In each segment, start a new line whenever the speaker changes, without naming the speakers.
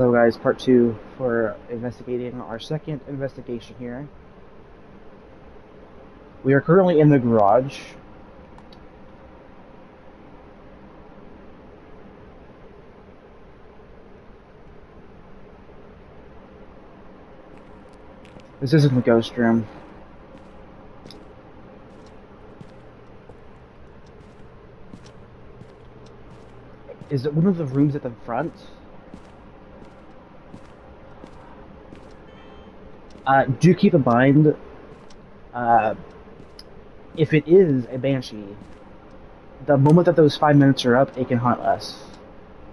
Hello guys, part 2 for investigating our second investigation here. We are currently in the garage. This isn't the ghost room. Is it one of the rooms at the front? Do keep in mind, if it is a banshee, the moment that those 5 minutes are up, it can haunt us.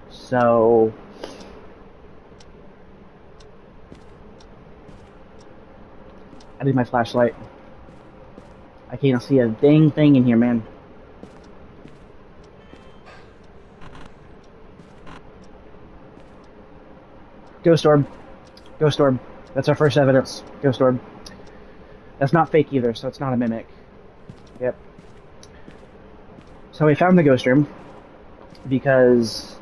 So, I need my flashlight. I can't see a dang thing in here, man. Ghost orb. Ghost orb. That's our first evidence. Ghost orb. That's not fake either, so it's not a mimic. Yep. So we found the ghost room because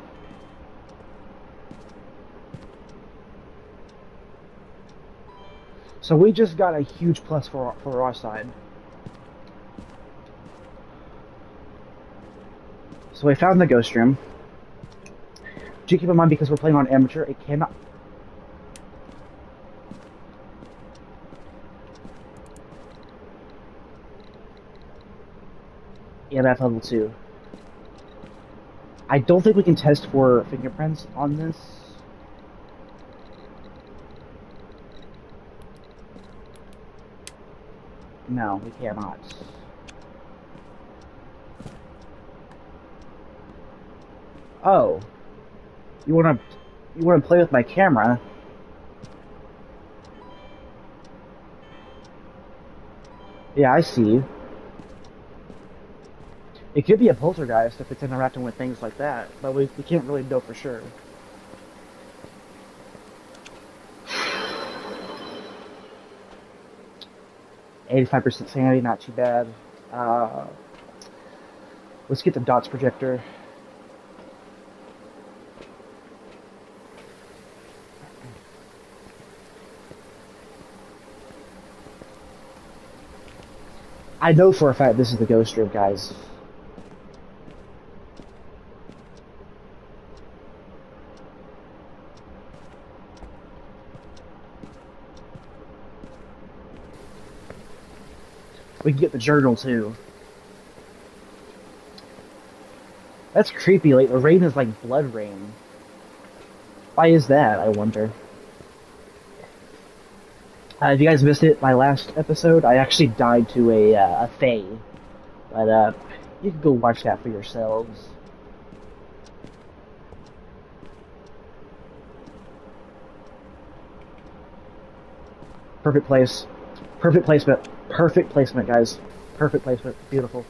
we just got a huge plus for our side. So we found the ghost room. Do keep in mind, because we're playing on amateur, it cannot. EMF level 2. I don't think we can test for fingerprints on this. No, we cannot. Oh. You wanna play with my camera? Yeah, I see. It could be a poltergeist if it's interacting with things like that, but we can't really know for sure. %85 sanity, not too bad. Let's get the dots projector. I know for a fact this is the ghost room, guys. We can get the journal too. That's creepy. Like, the rain is like blood rain. Why is that, I wonder? If you guys missed it, my last episode, I actually died to a fae. But you can go watch that for yourselves. Perfect place. Perfect placement. Perfect placement, guys. Perfect placement. Beautiful.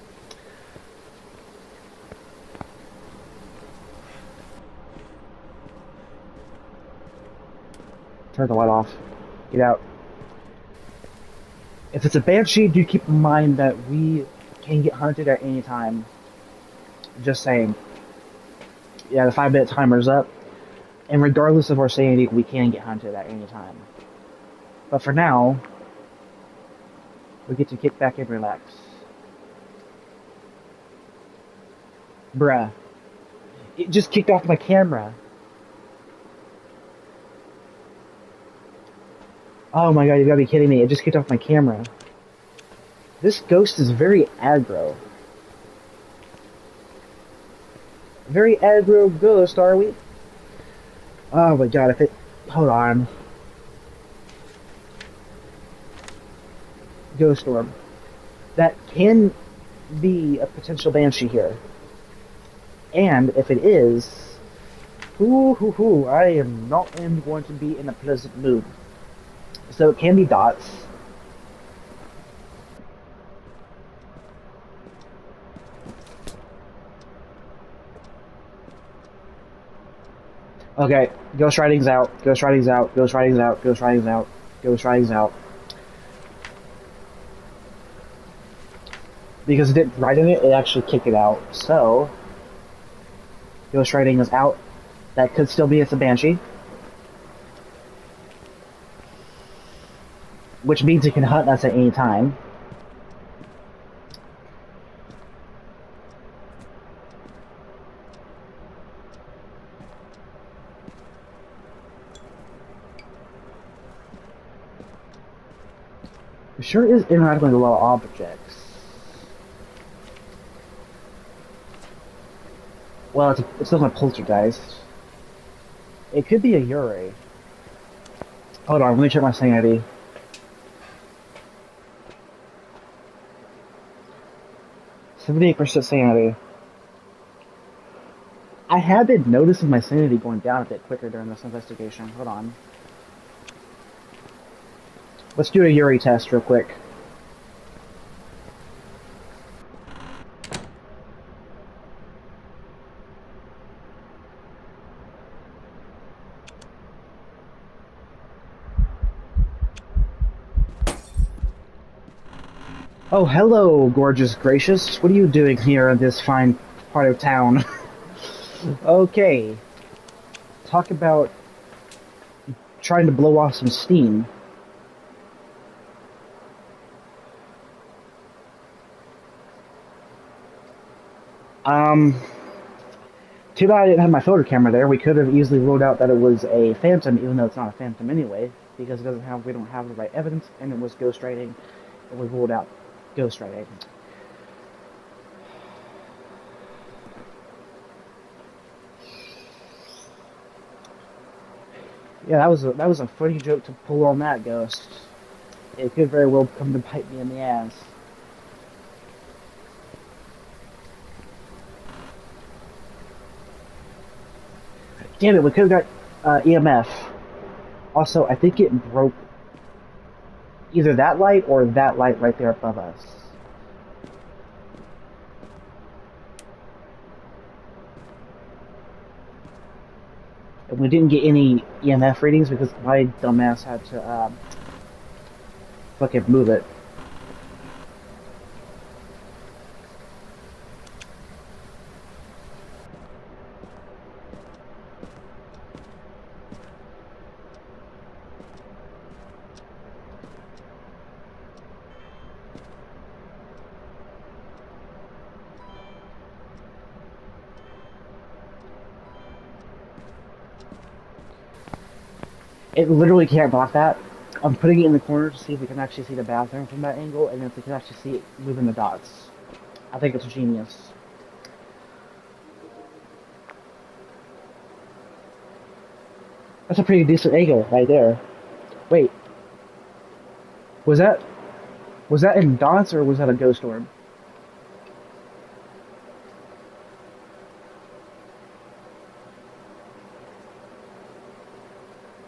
Turn the light off. Get out. If it's a banshee, do keep in mind that we can get hunted at any time. Just saying. Yeah, the 5-minute timer's up. And regardless of our sanity, we can get hunted at any time. But for now, we get to kick back and relax. Bruh. It just kicked off my camera. Oh my god, you gotta be kidding me. It just kicked off my camera. This ghost is very aggro. Very aggro ghost, are we? Oh my god, if it... Hold on. Ghost orb. That can be a potential banshee here. And if it is... I am not going to be in a pleasant mood. So it can be dots. Okay, ghost writing's out, ghost writing's out, ghost writing's out, ghost writing's out, ghost writing's out. Because it didn't write in it, it actually kicked it out. So, ghost writing is out. That could still be it's a banshee. which means it can hunt us at any time. It sure is interacting with a lot of objects. Well, it's not a poltergeist. It could be a Yuri. Hold on, let me check my sanity. 78% sanity. I have been noticing my sanity going down a bit quicker during this investigation. Hold on. Let's do a Yuri test real quick. Oh, hello, gorgeous gracious. What are you doing here in this fine part of town? Okay. Talk about trying to blow off some steam. Too bad I didn't have my photo camera there. We could have easily ruled out that it was a phantom, even though it's not a phantom anyway, because we don't have the right evidence, and it was ghostwriting, and we ruled out ghostwriting. Yeah, that was a funny joke to pull on that ghost. It could very well come to bite me in the ass. Damn it, we could have got EMF. Also, I think it broke either that light or that light right there above us. And we didn't get any EMF readings because my dumbass had to fucking move it. It literally can't block that. I'm putting it in the corner to see if we can actually see the bathroom from that angle, and if we can actually see it moving the dots. I think it's genius. That's a pretty decent angle right there. Wait, was that in dots or was that a ghost orb?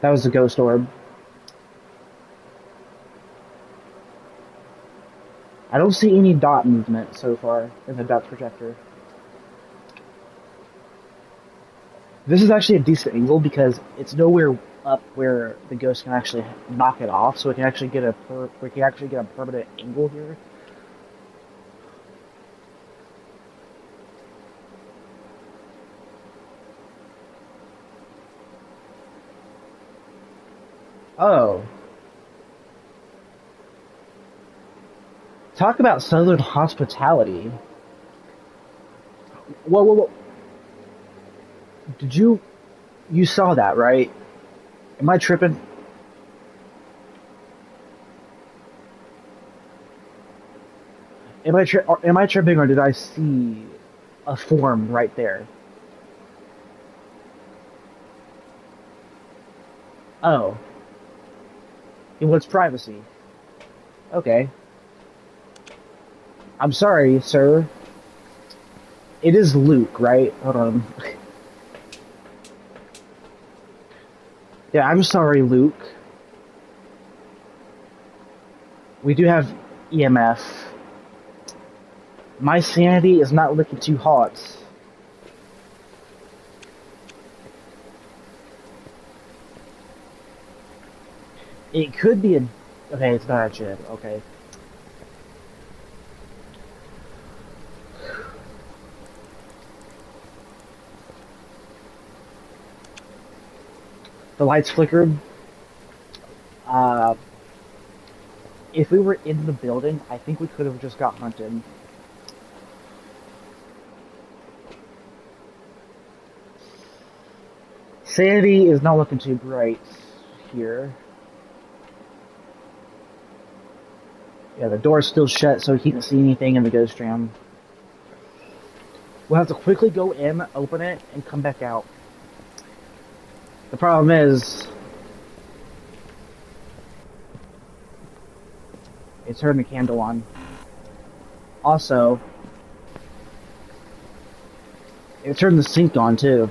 That was a ghost orb. I don't see any dot movement so far in the dot projector. This is actually a decent angle because it's nowhere up where the ghost can actually knock it off, so we can actually get a permanent angle here. Oh. Talk about Southern hospitality. Whoa. Did you saw that, right? Am I tripping? Am I tripping or did I see a form right there? Oh. It wants privacy. Okay. I'm sorry, sir. It is Luke, right? Hold on. Yeah, I'm sorry, Luke. We do have EMF. My sanity is not looking too hot. It could be a... Okay, it's not a chip. Okay. The lights flickered. If we were in the building, I think we could have just got hunted. Sanity is not looking too bright here. Yeah, the door's still shut, so he can't see anything in the ghost room. We'll have to quickly go in, open it, and come back out. The problem is, it turned the candle on. Also, it turned the sink on too.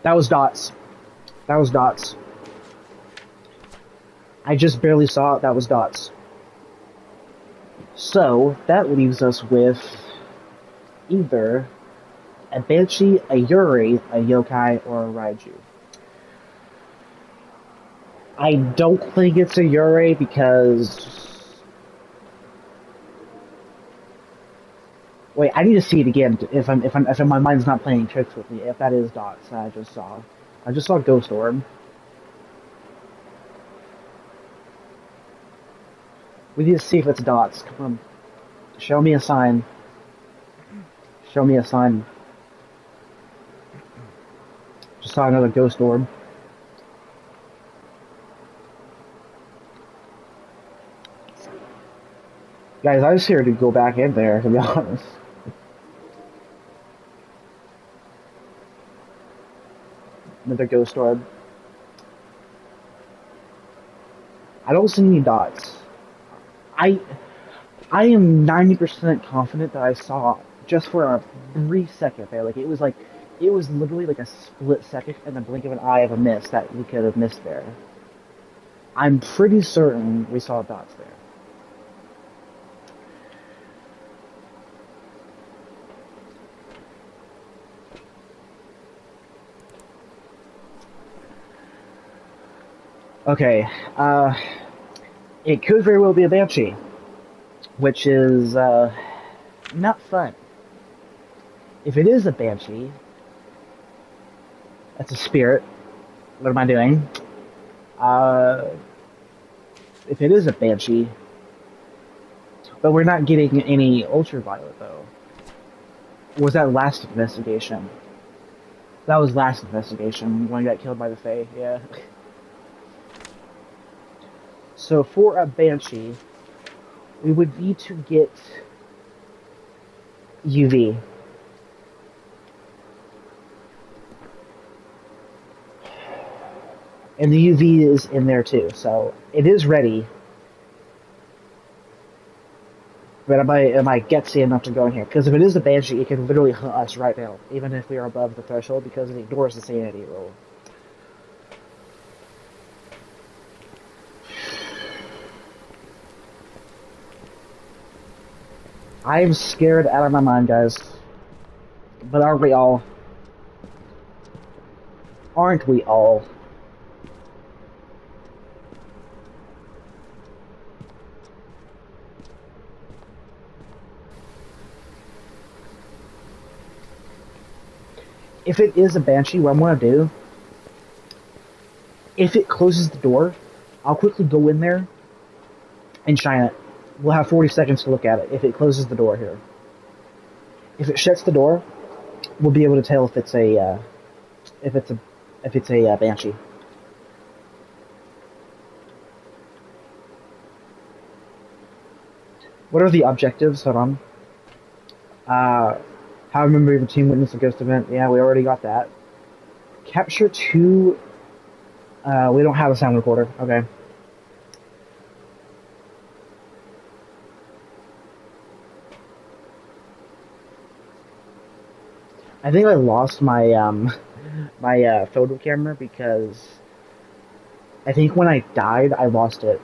That was dots. That was dots. I just barely saw it. That was dots. So, that leaves us with either a Banshee, a Yuri, a Yokai, or a Raiju. I don't think it's a Yuri because... Wait, I need to see it again if my mind's not playing tricks with me. If that is dots that I just saw Ghost Orb. We need to see if it's dots. Come on, show me a sign. Show me a sign. Just saw another Ghost Orb. Guys, I was here to go back in there, to be honest. Another Ghost Orb. I don't see any dots. I am 90% confident that I saw just for a brief second there. It was literally like a split second in the blink of an eye of a miss that we could have missed there. I'm pretty certain we saw dots there. Okay, it could very well be a Banshee, which is, not fun. If it is a Banshee, that's a spirit. What am I doing? If it is a Banshee, but we're not getting any ultraviolet, though. Or was that last investigation? That was last investigation, when he got killed by the Fae, yeah. So for a Banshee, we would need to get UV. And the UV is in there too, so it is ready. But am I gutsy enough to go in here? Because if it is a Banshee, it can literally hunt us right now, even if we are above the threshold, because it ignores the sanity roll. I am scared out of my mind, guys. But aren't we all? Aren't we all? If it is a Banshee, what I'm going to do, if it closes the door, I'll quickly go in there and shine it. We'll have 40 seconds to look at it if it closes the door here. If it shuts the door, we'll be able to tell if it's a Banshee. What are the objectives? Hold on. Have a member of your team witness a ghost event. Yeah, we already got that. Capture 2. We don't have a sound recorder. Okay. I think I lost my my photo camera because I think when I died, I lost it.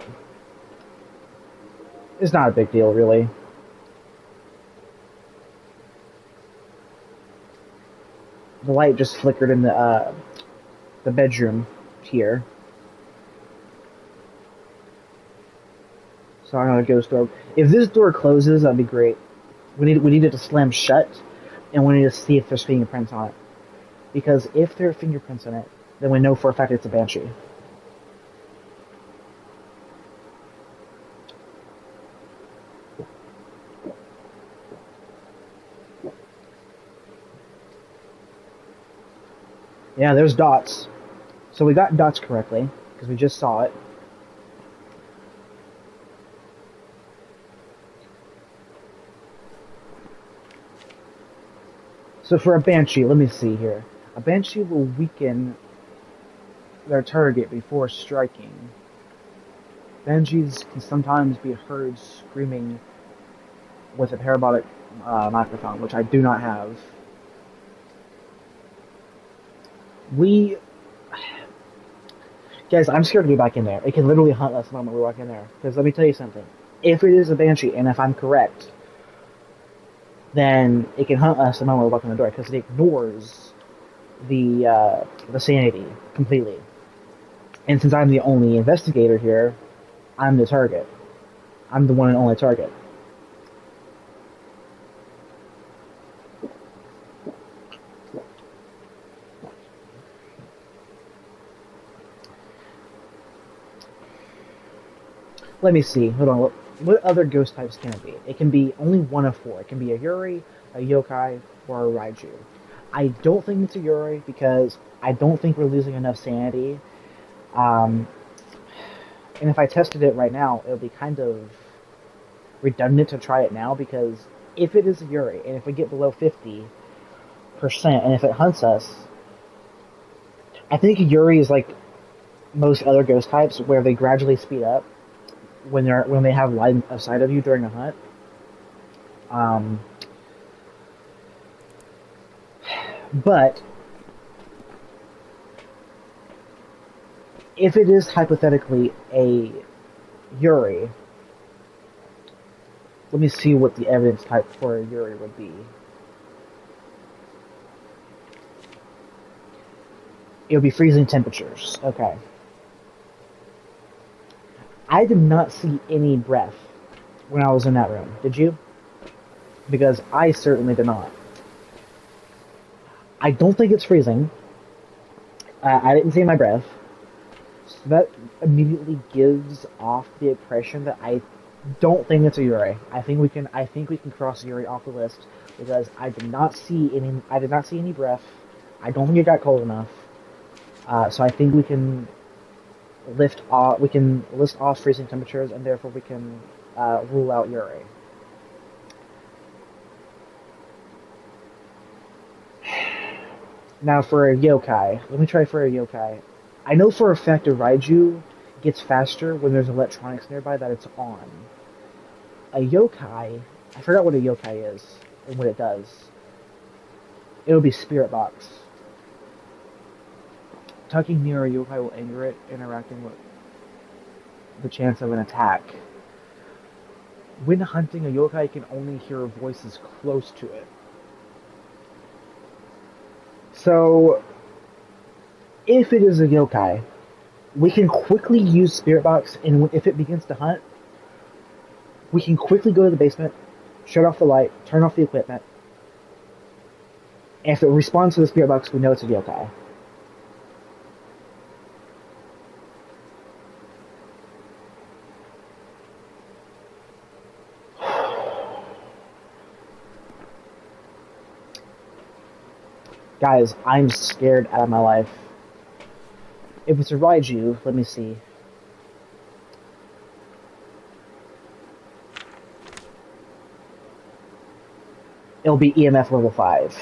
It's not a big deal, really. The light just flickered in the bedroom here. So I'm gonna ghost door. If this door closes, that'd be great. We need it to slam shut, and we need to see if there's fingerprints on it. Because if there are fingerprints on it, then we know for a fact it's a banshee. Yeah, there's dots. So we got dots correctly because we just saw it. So for a banshee, let me see here. A banshee will weaken their target before striking. Banshees can sometimes be heard screaming with a parabolic microphone, which I do not have. We, guys, I'm scared to go back in there. It can literally hunt us the moment we walk in there. Because let me tell you something. If it is a banshee, and if I'm correct, then it can hunt us the moment we walk in the door because it ignores the sanity completely. And since I'm the only investigator here, I'm the target. I'm the one and only target. Let me see. Hold on. What other ghost types can it be? It can be only one of four. It can be a Yuri, a Yokai, or a Raiju. I don't think it's a Yuri because I don't think we're losing enough sanity. Um, and if I tested it right now, it would be kind of redundant to try it now because if it is a Yuri and if we get below 50% and if it hunts us, I think Yuri is like most other ghost types where they gradually speed up when they have line of sight of you during a hunt. Um, but if it is hypothetically a Yuri, let me see what the evidence type for a Yuri would be. It would be freezing temperatures. Okay. I did not see any breath when I was in that room. Did you? Because I certainly did not. I don't think it's freezing. I didn't see my breath. So that immediately gives off the impression that I don't think it's a Yuri. I think we can cross Yuri off the list because I did not see any breath. I don't think it got cold enough. So I think we can list off freezing temperatures, and therefore we can rule out Yuri. Now for a Yokai, let me try for a Yokai. I know for a fact a Raiju gets faster when there's electronics nearby that it's on. A Yokai, I forgot what a Yokai is and what it does. It'll be Spirit Box. Tucking near a Yokai will anger it, interacting with the chance of an attack. When hunting, a Yokai can only hear voices close to it. So, if it is a Yokai, we can quickly use Spirit Box, and if it begins to hunt, we can quickly go to the basement, shut off the light, turn off the equipment, and if it responds to the Spirit Box, we know it's a Yokai. Guys, I'm scared out of my life. If it's a Raiju, let me see. It'll be EMF level 5.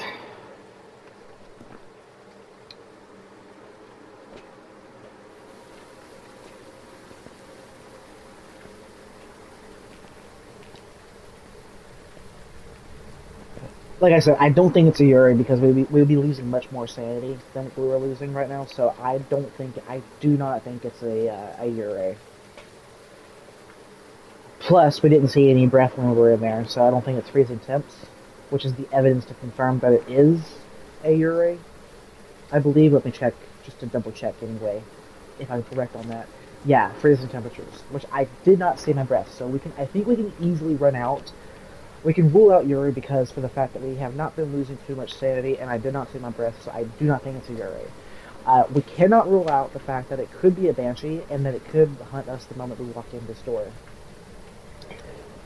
Like I said, I don't think it's a Yuri because we'd be losing much more sanity than we were losing right now. So I do not think it's a Yuri. Plus, we didn't see any breath when we were in there, so I don't think it's freezing temps, which is the evidence to confirm that it is a Yuri. I believe. Let me check just to double check anyway, if I'm correct on that. Yeah, freezing temperatures, which I did not see in my breath. So we can, I think we can easily run out. We can rule out Yuri because for the fact that we have not been losing too much sanity, and I did not see my breath, so I do not think it's a Yuri. We cannot rule out the fact that it could be a Banshee and that it could hunt us the moment we walk in this door,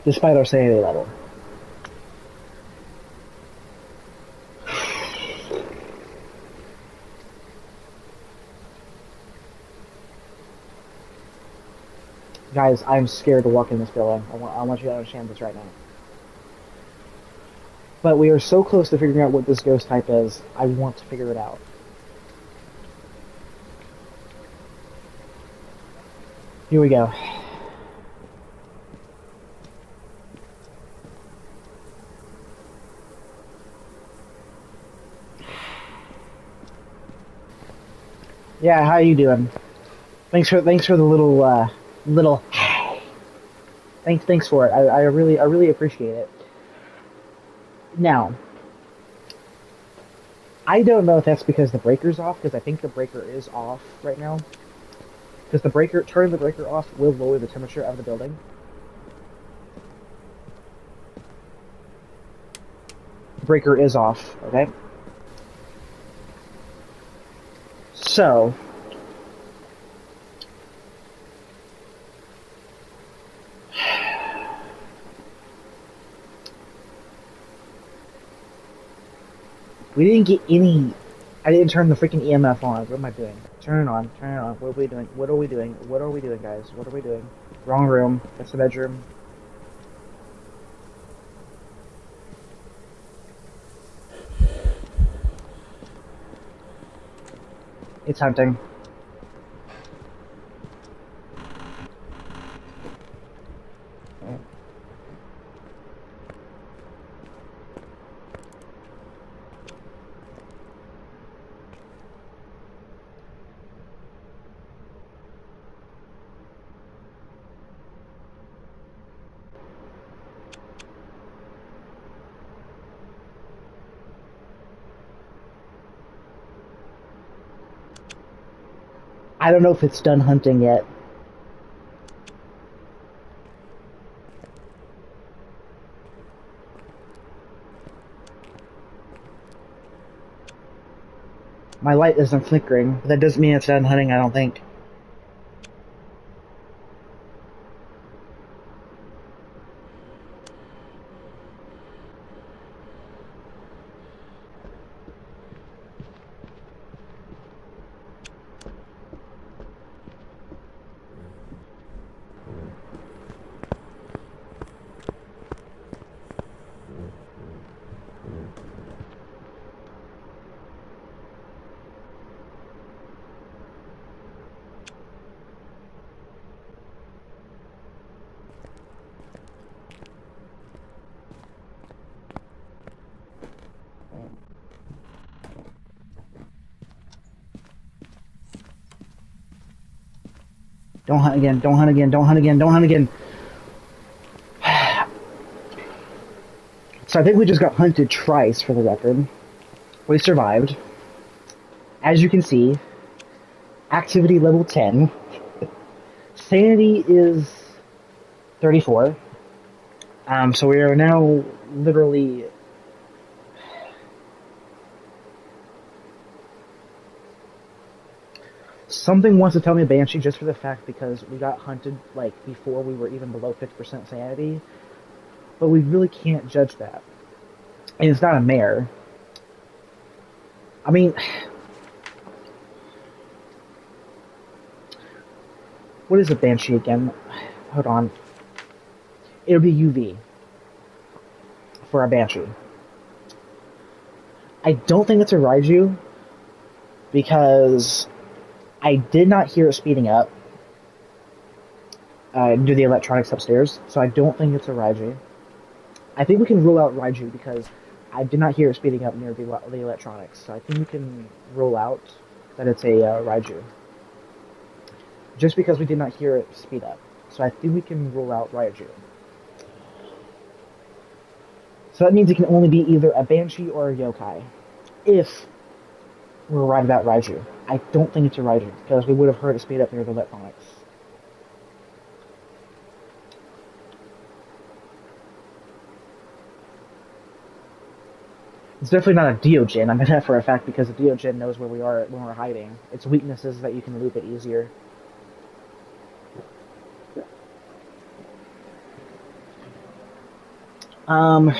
despite our sanity level. Guys, I'm scared to walk in this building. I want you to understand this right now. But we are so close to figuring out what this ghost type is, I want to figure it out. Here we go. Yeah, how you doing? Thanks for the little thanks for it. I really appreciate it. Now, I don't know if that's because the breaker's off, because I think the breaker is off right now. Because turning the breaker off will lower the temperature of the building. The breaker is off, okay? So, we didn't get any. I didn't turn the freaking EMF on. What am I doing? Turn it on. Turn it on. What are we doing? What are we doing? What are we doing, guys? What are we doing? Wrong room. That's the bedroom. It's hunting. I don't know if it's done hunting yet. My light isn't flickering, but that doesn't mean it's done hunting, I don't think. Don't hunt again, don't hunt again, don't hunt again, don't hunt again. So I think we just got hunted twice for the record. We survived. As you can see, activity level 10. Sanity is 34. So we are now literally something wants to tell me Banshee just for the fact because we got hunted like before we were even below 50% sanity, but we really can't judge that. And it's not a mare. I mean, what is a Banshee again? Hold on. It'll be UV for a Banshee. I don't think it's a Raiju because I did not hear it speeding up due to the electronics upstairs, so I don't think it's a Raiju. I think we can rule out Raiju because I did not hear it speeding up near the electronics, so I think we can rule out that it's a Raiju. Just because we did not hear it speed up. So I think we can rule out Raiju. So that means it can only be either a Banshee or a Yokai. If we're right about Raiju. I don't think it's a Raiju, because we would have heard it speed up near the electronics. It's definitely not a Deogen. I know that for a fact because a Deogen knows where we are when we're hiding. Its weakness is that you can loop it easier. Um,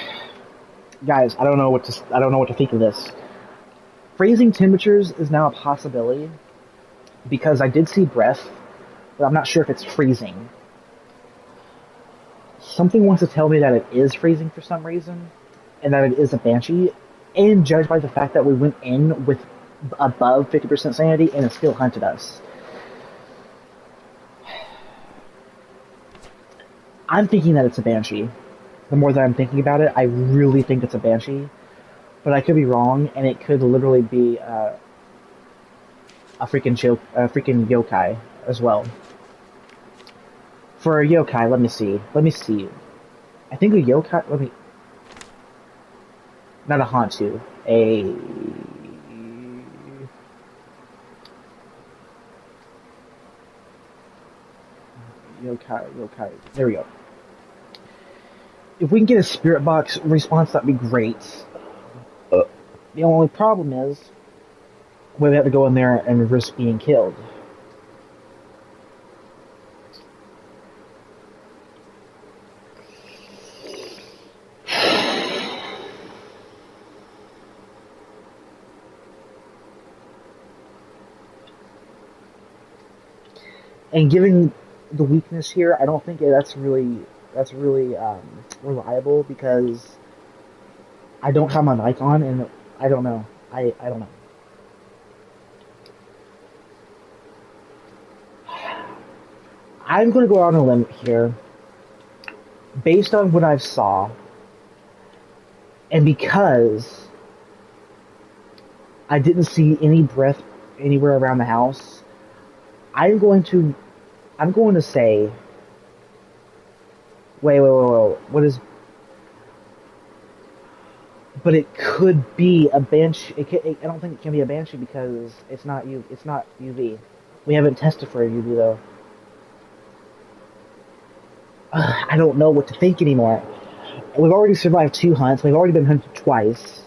guys, I don't know what to think of this. Freezing temperatures is now a possibility because I did see breath, but I'm not sure if it's freezing. Something wants to tell me that it is freezing for some reason, and that it is a banshee. And judged by the fact that we went in with above 50% sanity and it still hunted us, I'm thinking that it's a banshee. The more that I'm thinking about it, I really think it's a banshee, but I could be wrong, and it could literally be a freaking yokai as well. For a yokai, let me see. Let me see. I think a yokai. Let me. Not a Hantu. A yokai. There we go. If we can get a spirit box response, that'd be great. The only problem is we have to go in there and risk being killed. And given the weakness here, I don't think that's really reliable because I don't have my mic on, and I don't know. I don't know. I'm going to go out on a limb here, based on what I saw, and because I didn't see any breath anywhere around the house, I'm going to say, wait, what is? But it could be a banshee. I don't think it can be a banshee because it's not It's not UV. We haven't tested for a UV though. I don't know what to think anymore. We've already survived 2 hunts. We've already been hunted twice.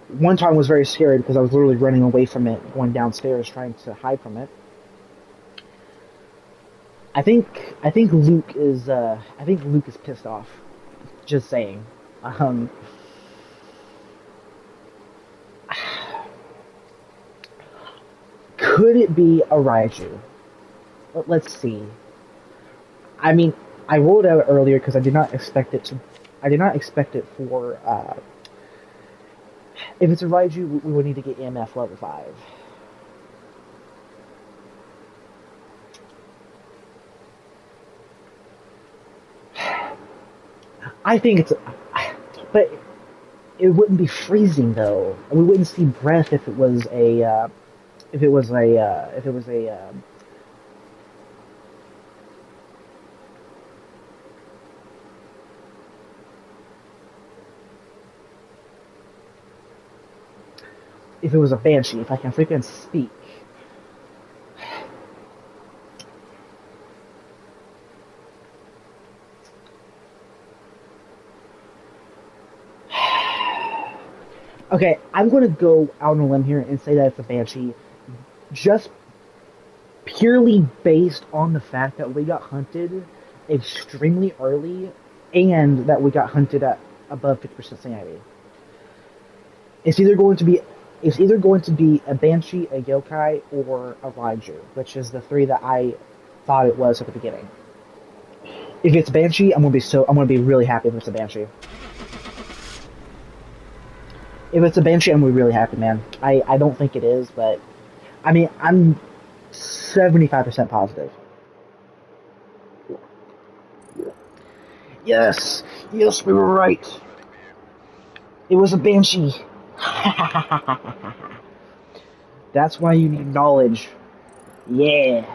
One time was very scary because I was literally running away from it, going downstairs trying to hide from it. I think Luke is pissed off. Just saying. Um, could it be a Raiju? Let's see. I mean, I rolled out earlier because I did not expect it to. I did not expect it for. If it's a Raiju, we would need to get EMF level 5. I think it's, but it wouldn't be freezing though. We wouldn't see breath if it was a, if it was a, if it was a banshee. If I can freaking speak. Okay, I'm going to go out on a limb here and say that it's a banshee, just purely based on the fact that we got hunted extremely early, and that we got hunted at above 50% sanity. It's either going to be a banshee, a yokai, or a raiju, which is the 3 that I thought it was at the beginning. If it's banshee, I'm gonna be really happy if it's a banshee. If it's a banshee, I'm gonna be really happy, man. I don't think it is, but I mean, I'm 75% positive. Yes, we were right. It was a banshee. That's why you need knowledge. Yeah.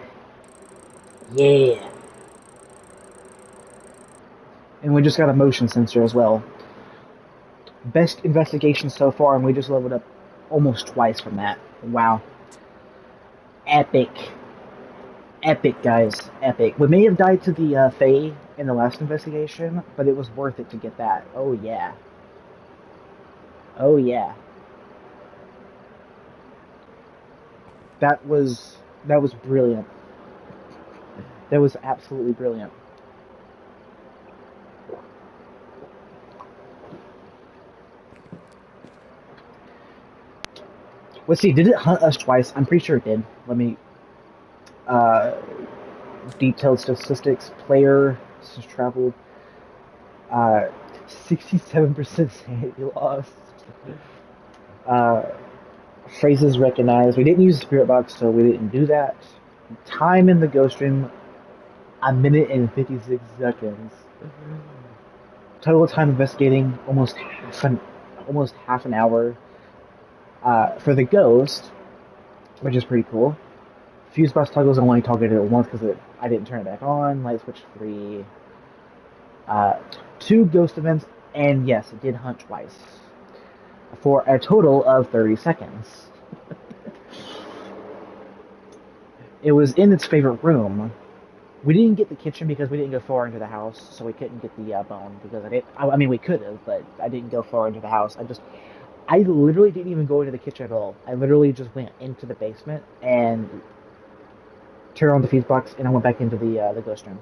And we just got a motion sensor as well. Best investigation so far, and we just leveled up almost twice from that. Wow. Epic. Epic, guys. Epic. We may have died to the Fae in the last investigation, but it was worth it to get that. Oh, yeah. Oh, yeah. That was brilliant. That was absolutely brilliant. Let's see, did it hunt us twice? I'm pretty sure it did. Let me uh detailed statistics. Player has traveled 67% sanity lost. Uh Phrases recognized. We didn't use the spirit box, so we didn't do that. Time in the ghost room, a minute and 56 seconds. Total time investigating, almost half an hour. For the ghost, which is pretty cool. Fuse box toggles only toggled it once because I didn't turn it back on. Light switch free. 2 ghost events, and yes, it did hunt twice. For a total of 30 seconds. It was in its favorite room. We didn't get the kitchen because we didn't go far into the house, so we couldn't get the bone because I didn't. I mean, we could have, but I didn't go far into the house. I literally didn't even go into the kitchen at all. I literally just went into the basement and turned on the fuse box, and I went back into the ghost room.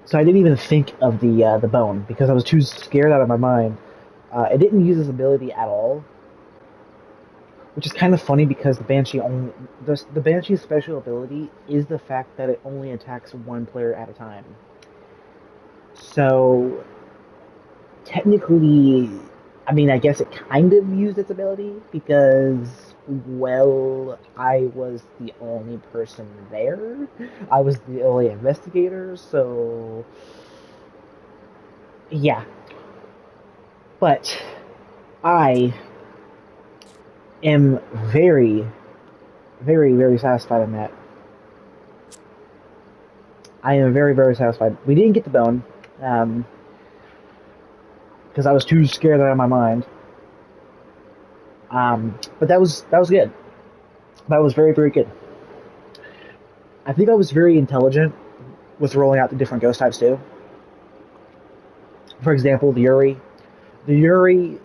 So I didn't even think of the bone because I was too scared out of my mind. It didn't use its ability at all, which is kind of funny because the Banshee's special ability is the fact that it only attacks one player at a time. So technically, I mean, I guess it kind of used its ability because, well, I was the only person there. I was the only investigator, so yeah. But I am very, very, very satisfied in that. I am very, very satisfied. We didn't get the bone, because I was too scared out of my mind. But that was good. That was very, very good. I think I was very intelligent with rolling out the different ghost types too. For example, the Yuri. The Yuri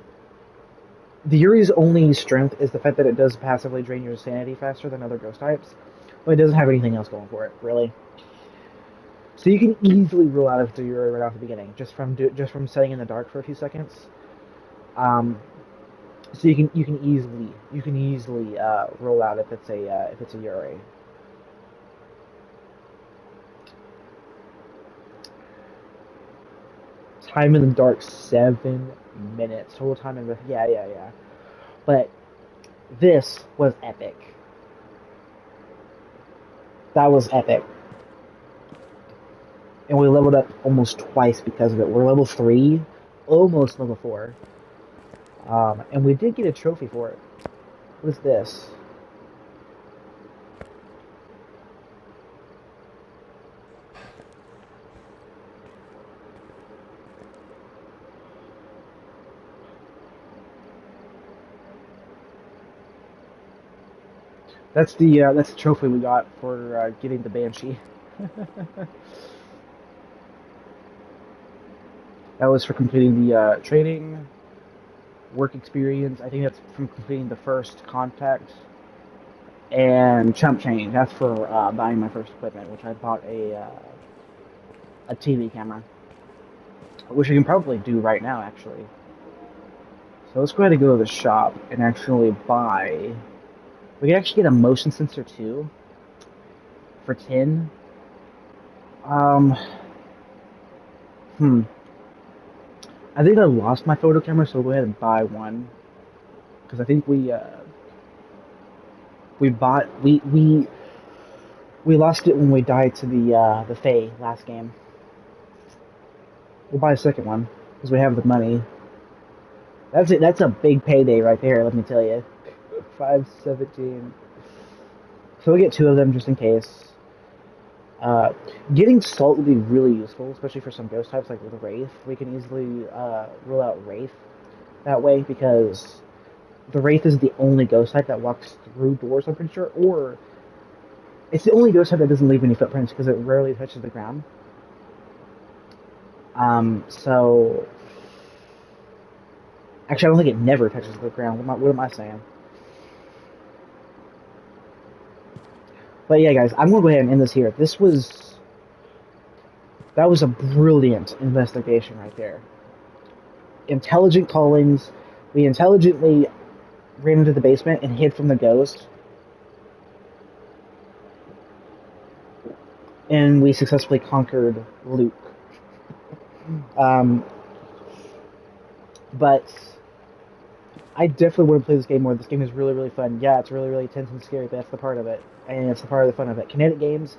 The Yuri's only strength is the fact that it does passively drain your sanity faster than other ghost types, but it doesn't have anything else going for it, really. So you can easily rule out if it's a Yuri right off the beginning, just from setting in the dark for a few seconds. Um, so you can easily rule out if it's a Yuri. Time in the dark 7 minutes total time in the yeah. But this was epic. That was epic. And we leveled up almost twice because of it. We're level 3, almost level 4. And we did get a trophy for it. What is this? That's the trophy we got for getting the Banshee. That was for completing the training, work experience. I think that's from completing the first contact, and chump change. That's for buying my first equipment, which I bought a TV camera, which I can probably do right now, actually. So let's go ahead and go to the shop and actually buy. We can actually get a motion sensor too for 10. I think I lost my photo camera, so we'll go ahead and buy one. Because I think we lost it when we died to the Fae last game. We'll buy a second one because we have the money. That's it. That's a big payday right there. Let me tell you. 517. So we'll get 2 of them just in case. Getting salt would be really useful, especially for some ghost types like with Wraith. We can easily rule out Wraith that way because the Wraith is the only ghost type that walks through doors, I'm pretty sure, or It's the only ghost type that doesn't leave any footprints because it rarely touches the ground. So actually, I don't think it never touches the ground. What am I saying? But yeah, guys, I'm gonna go ahead and end this here. That was a brilliant investigation right there. Intelligent callings. We intelligently ran into the basement and hid from the ghost, and we successfully conquered Luke. Um, but I definitely want to play this game more. This game is really, really fun. Yeah, it's really, really tense and scary, but that's the part of it. And it's the part of the fun of it. Kinetic Games,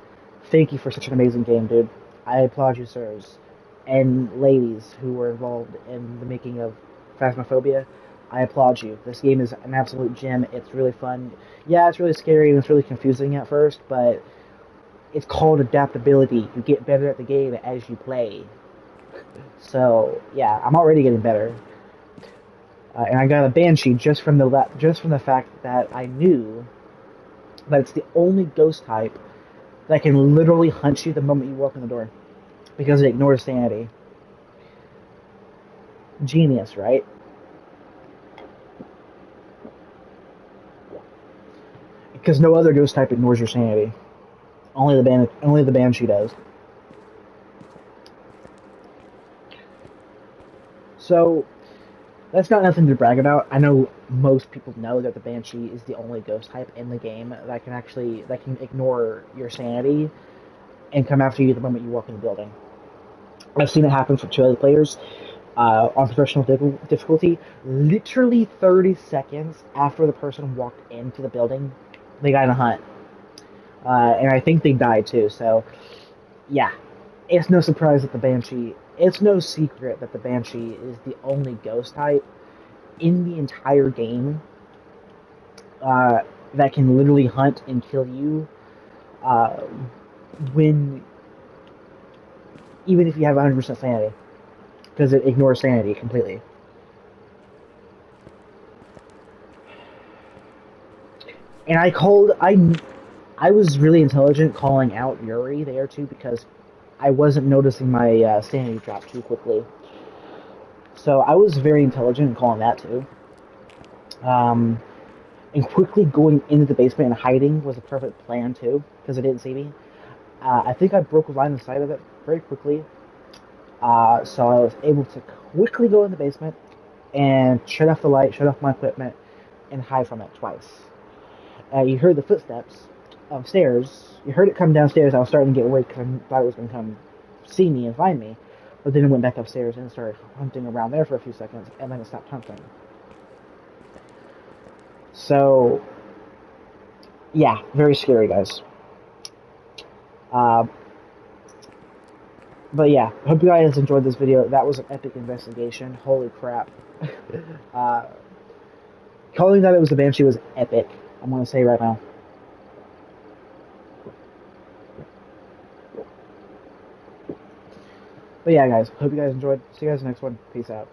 thank you for such an amazing game, dude. I applaud you, sirs. And ladies who were involved in the making of Phasmophobia, I applaud you. This game is an absolute gem. It's really fun. Yeah, it's really scary and it's really confusing at first, but it's called adaptability. You get better at the game as you play. So, yeah, I'm already getting better. And I got a Banshee just from the fact that I knew that it's the only ghost type that can literally hunt you the moment you walk in the door because it ignores sanity. Genius, right? Because no other ghost type ignores your sanity. Only the Banshee does. So that's not nothing to brag about. I know most people know that the Banshee is the only ghost type in the game that can ignore your sanity and come after you the moment you walk in the building. I've seen it happen for two other players on professional difficulty. Literally 30 seconds after the person walked into the building, they got in a hunt. And I think they died too, so yeah. It's no surprise that the Banshee, it's no secret that the Banshee is the only ghost type in the entire game uh, that can literally hunt and kill you uh, when, even if you have 100% sanity, because it ignores sanity completely. And I was really intelligent calling out Yuri there too because I wasn't noticing my sanity drop too quickly. So I was very intelligent in calling that too. Um, and quickly going into the basement and hiding was a perfect plan too because it didn't see me. I think I broke a line of sight of it very quickly. So I was able to quickly go in the basement and shut off the light, shut off my equipment, and hide from it twice. You heard the footsteps upstairs. You heard it come downstairs. I was starting to get worried because I thought it was going to come see me and find me. But then it went back upstairs and started hunting around there for a few seconds, and then it stopped hunting. So, yeah, very scary, guys. Uh, but yeah, hope you guys enjoyed this video. That was an epic investigation. Holy crap. uh, Calling that it was the Banshee was epic, I'm going to say right now. But yeah, guys, hope you guys enjoyed. See you guys next one. Peace out.